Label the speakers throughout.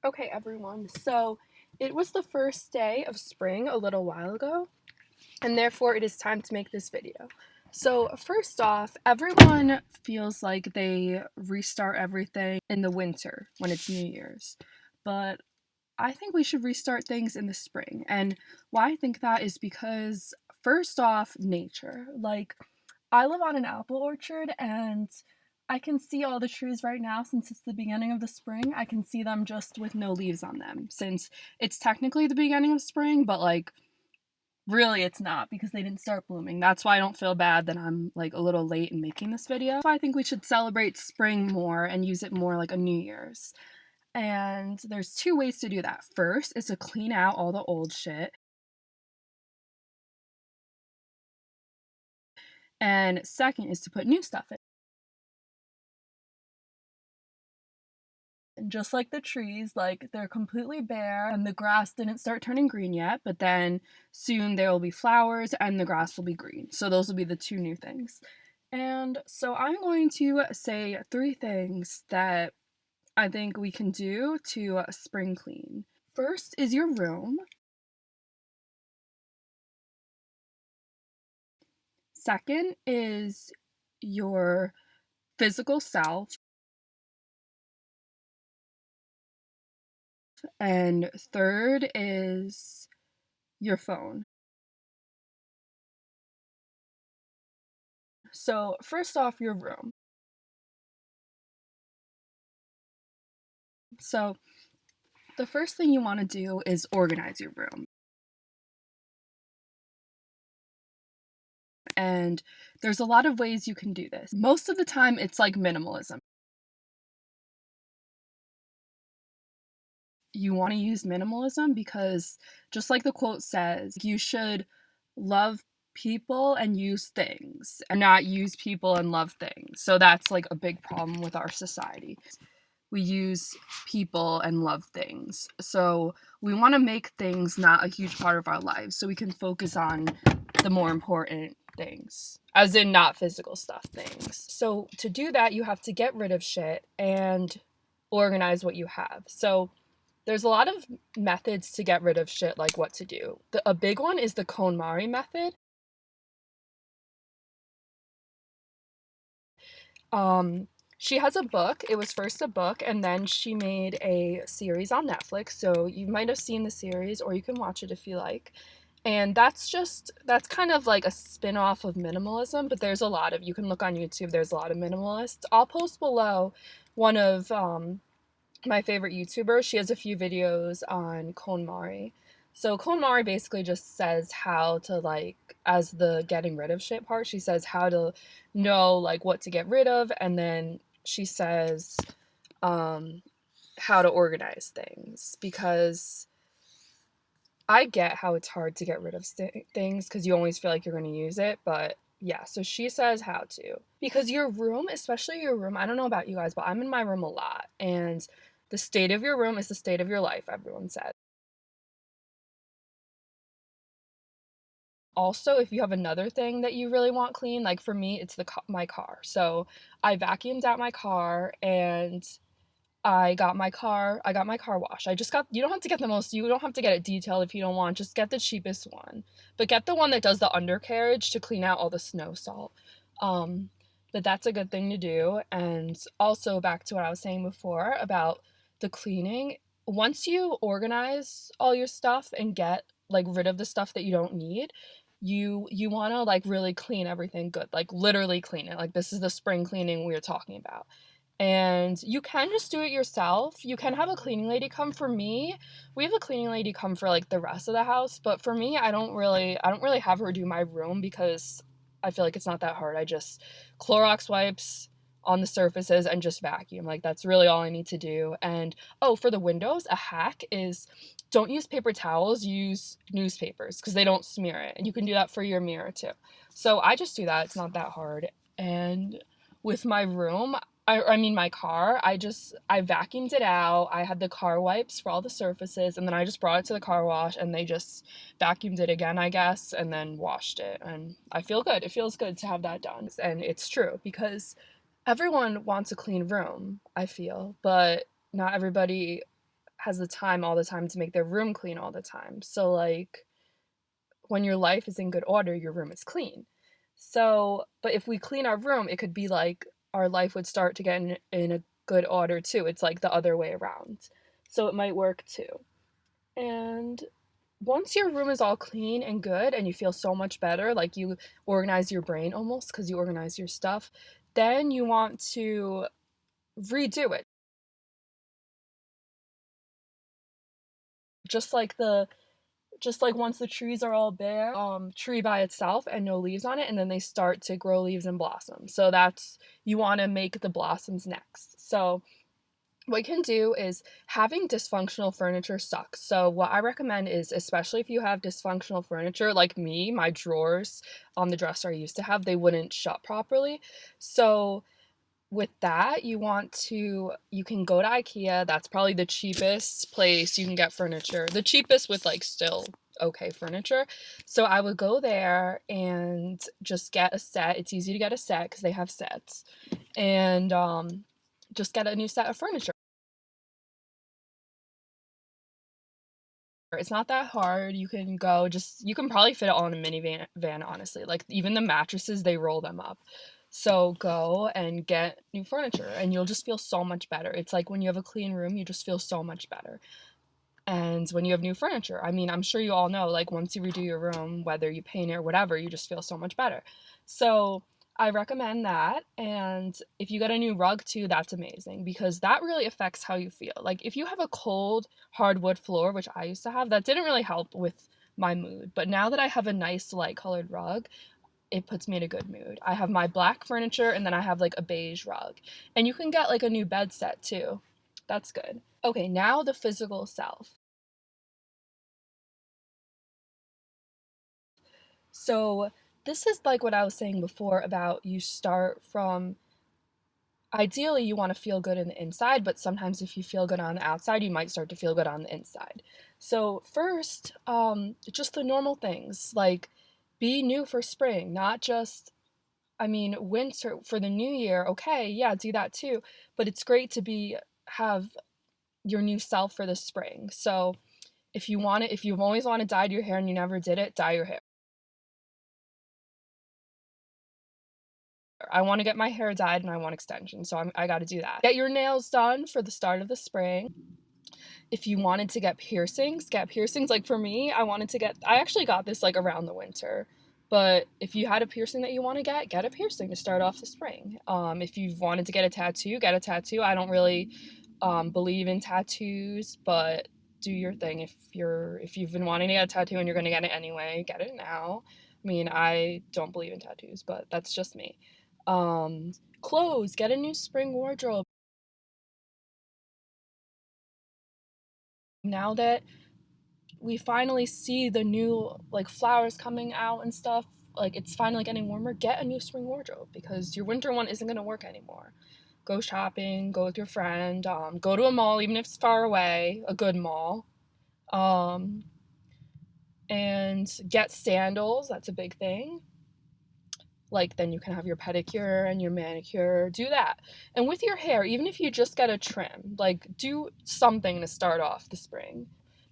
Speaker 1: Okay, everyone. So it was the first day of spring a little while ago, and therefore it is time to make this video. So, first off, everyone feels like they restart everything in the winter when it's New Year's. But I think we should restart things in the spring. And why I think that is because, first off, nature. Like, I live on an apple orchard and I can see all the trees right now since it's the beginning of the spring. I can see them just with no leaves on them since it's technically the beginning of spring, but like really it's not because they didn't start blooming. That's why I don't feel bad that I'm like a little late in making this video. That's why I think we should celebrate spring more and use it more like a New Year's. And there's two ways to do that. First is to clean out all the old shit. And second is to put new stuff in. And just like the trees, like they're completely bare and the grass didn't start turning green yet, but then soon there will be flowers and the grass will be green. So those will be the two new things. And so I'm going to say three things that I think we can do to spring clean. First is your room. Second is your physical self. And third is your phone. So, first off, your room. So, the first thing you want to do is organize your room. And there's a lot of ways you can do this. Most of the time, it's like minimalism. You want to use minimalism because, just like the quote says, you should love people and use things and not use people and love things. So, that's like a big problem with our society. We use people and love things. So we want to make things not a huge part of our lives so we can focus on the more important things, as in not physical stuff things. So to do that, you have to get rid of shit and organize what you have. So there's a lot of methods to get rid of shit, like what to do. A big one is the KonMari method. She has a book. It was first a book, and then she made a series on Netflix. So you might have seen the series, or you can watch it if you like. And that's kind of like a spin-off of minimalism, but there's a lot of, you can look on YouTube, there's a lot of minimalists. I'll post below one of my favorite YouTubers. She has a few videos on KonMari. So KonMari basically just says how to, like, as the getting rid of shit part, she says how to know like what to get rid of, and then she says how to organize things, because I get how it's hard to get rid of things because you always feel like you're going to use it, but yeah, so she says how to. Because your room, especially your room, I don't know about you guys, but I'm in my room a lot, and the state of your room is the state of your life, everyone says. Also, if you have another thing that you really want clean, like for me, it's my car. So I vacuumed out my car and I got my car washed. You don't have to get the most, you don't have to get it detailed if you don't want, just get the cheapest one. But get the one that does the undercarriage to clean out all the snow salt. But that's a good thing to do. And also back to what I was saying before about the cleaning, once you organize all your stuff and get like rid of the stuff that you don't need, you want to like really clean everything good, like literally clean it. Like this is the spring cleaning we are talking about. And you can just do it yourself. You can have a cleaning lady come. For me, we have a cleaning lady come for like the rest of the house, but for me, I don't really have her do my room because I feel like it's not that hard. I just Clorox wipes on the surfaces and just vacuum. Like that's really all I need to do. And oh, for the windows, a hack is don't use paper towels, use newspapers because they don't smear it. And you can do that for your mirror too. So I just do that. It's not that hard. And with my room, I mean my car, I vacuumed it out. I had the car wipes for all the surfaces, and then I just brought it to the car wash and they just vacuumed it again, I guess, and then washed it. And I feel good. It feels good to have that done. And it's true because everyone wants a clean room, I feel, but not everybody has the time all the time to make their room clean all the time. So, like, when your life is in good order, your room is clean. So, but if we clean our room, it could be like our life would start to get in a good order too. It's like the other way around. So it might work too. And once your room is all clean and good and you feel so much better, like you organize your brain almost because you organize your stuff, then you want to redo it. Just like the just like once the trees are all bare, tree by itself and no leaves on it, and then they start to grow leaves and blossom. So that's you want to make the blossoms next. So what you can do is having dysfunctional furniture sucks. So what I recommend is, especially if you have dysfunctional furniture, like me, my drawers on the dresser I used to have, they wouldn't shut properly. So with that, you can go to IKEA. That's probably the cheapest place you can get furniture. The cheapest with like still okay furniture. So I would go there and just get a set. It's easy to get a set because they have sets. And just get a new set of furniture. It's not that hard. You can probably fit it all in a minivan, honestly. Like even the mattresses, they roll them up. So go and get new furniture and you'll just feel so much better. It's like when you have a clean room, you just feel so much better. And when you have new furniture, I mean, I'm sure you all know, like once you redo your room, whether you paint it or whatever, you just feel so much better. So I recommend that. And if you get a new rug too, that's amazing because that really affects how you feel. Like if you have a cold hardwood floor, which I used to have, that didn't really help with my mood. But now that I have a nice light colored rug, it puts me in a good mood. I have my black furniture and then I have like a beige rug. And you can get like a new bed set too. That's good. Okay, now the physical self. So this is like what I was saying before about you start from ideally you want to feel good in the inside, but sometimes if you feel good on the outside, you might start to feel good on the inside. So first, just the normal things like be new for spring, not just I mean winter for the new year. Okay, yeah, do that too, but it's great to be have your new self for the spring. So if you've always wanted to dye your hair and you never did it, dye your hair. I want to get my hair dyed and I want extensions, so I got to do that. Get your nails done for the start of the spring. If you wanted to get piercings, get piercings. Like for me, I actually got this like around the winter. But if you had a piercing that you want to get a piercing to start off the spring. If you've wanted to get a tattoo, get a tattoo. I don't really believe in tattoos, but do your thing. If you've been wanting to get a tattoo and you're gonna get it anyway, get it now. I mean, I don't believe in tattoos, but that's just me. Clothes, get a new spring wardrobe. Now that we finally see the new like flowers coming out and stuff, like it's finally getting warmer, get a new spring wardrobe because your winter one isn't gonna work anymore. Go shopping, go with your friend, go to a mall, even if it's far away, a good mall. Um, and get sandals, that's a big thing. Like then you can have your pedicure and your manicure, do that. And with your hair, even if you just get a trim, like do something to start off the spring.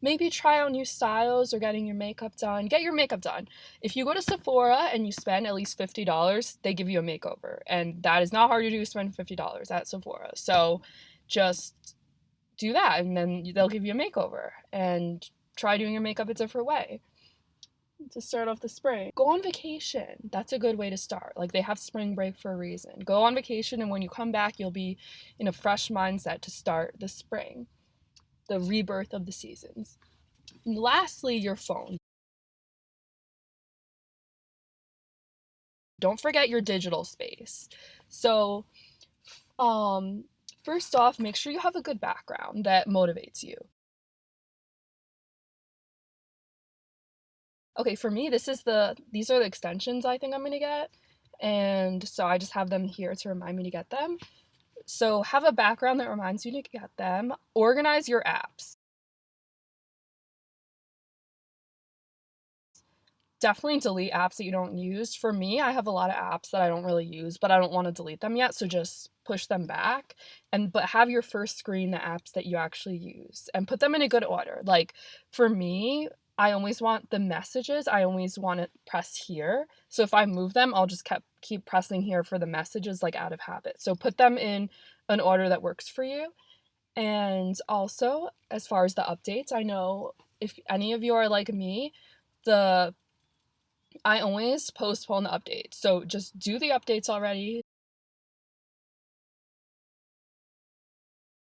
Speaker 1: Maybe try out new styles or getting your makeup done. Get your makeup done. If you go to Sephora and you spend at least $50, they give you a makeover. And that is not hard to do, spend $50 at Sephora. So just do that and then they'll give you a makeover and try doing your makeup a different way to start off the spring. Go on vacation. That's a good way to start. Like they have spring break for a reason. Go on vacation, and when you come back, you'll be in a fresh mindset to start the spring, the rebirth of the seasons. And lastly, your phone. Don't forget your digital space. So, um, first off, make sure you have a good background that motivates you. Okay, for me, these are the extensions I think I'm gonna get. And so I just have them here to remind me to get them. So have a background that reminds you to get them. Organize your apps. Definitely delete apps that you don't use. For me, I have a lot of apps that I don't really use, but I don't want to delete them yet. So just push them back, but have your first screen the apps that you actually use and put them in a good order. Like for me, I always want the messages, I always want to press here. So if I move them, I'll just keep pressing here for the messages, like out of habit. So put them in an order that works for you. And also, as far as the updates, I know if any of you are like me, I always postpone the updates. So just do the updates already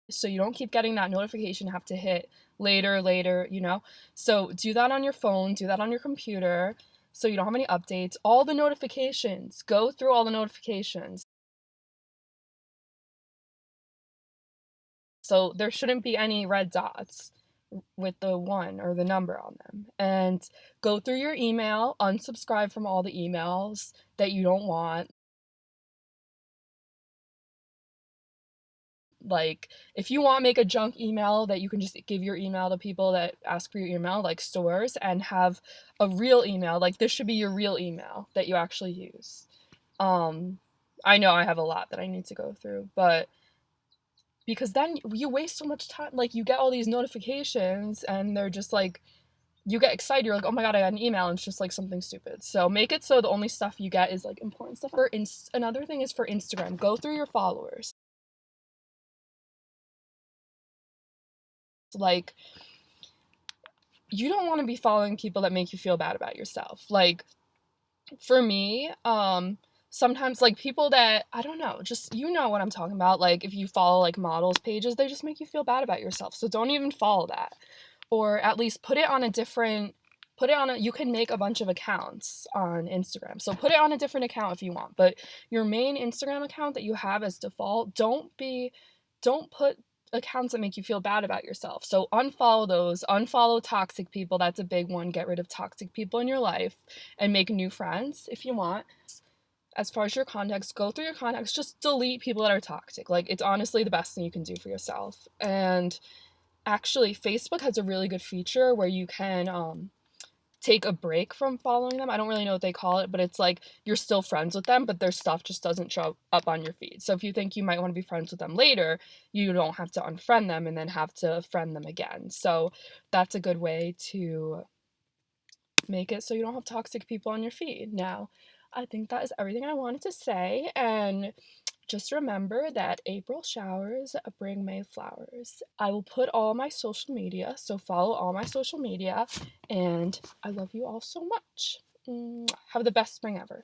Speaker 1: so you don't keep getting that notification, have to hit later, you know? So do that on your phone, do that on your computer so you don't have any updates. All the notifications, go through all the notifications. So there shouldn't be any red dots with the one or the number on them. And go through your email, unsubscribe from all the emails that you don't want. Like, if you want, make a junk email that you can just give your email to people that ask for your email, like stores, and have a real email. Like, this should be your real email that you actually use. I know I have a lot that I need to go through, but because then you waste so much time. Like, you get all these notifications and they're just like, you get excited, you're like, oh my god, I got an email, and it's just like something stupid. So make it so the only stuff you get is like important stuff. Another thing is for Instagram, go through your followers. Like, you don't want to be following people that make you feel bad about yourself. Like, for me, sometimes like people that, I don't know, just, you know what I'm talking about. Like, if you follow like models pages, they just make you feel bad about yourself. So don't even follow that. Or at least you can make a bunch of accounts on Instagram. So put it on a different account if you want, but your main Instagram account that you have as default, don't put accounts that make you feel bad about yourself. So unfollow those, unfollow toxic people. That's a big one. Get rid of toxic people in your life and make new friends if you want. As far as your contacts, go through your contacts, just delete people that are toxic. Like, it's honestly the best thing you can do for yourself. And actually, Facebook has a really good feature where you can take a break from following them. I don't really know what they call it, but it's like you're still friends with them, but their stuff just doesn't show up on your feed. So if you think you might want to be friends with them later, you don't have to unfriend them and then have to friend them again. So that's a good way to make it so you don't have toxic people on your feed. Now, I think that is everything I wanted to say, and just remember that April showers bring May flowers. I will put all my social media, so follow all my social media, and I love you all so much. Have the best spring ever.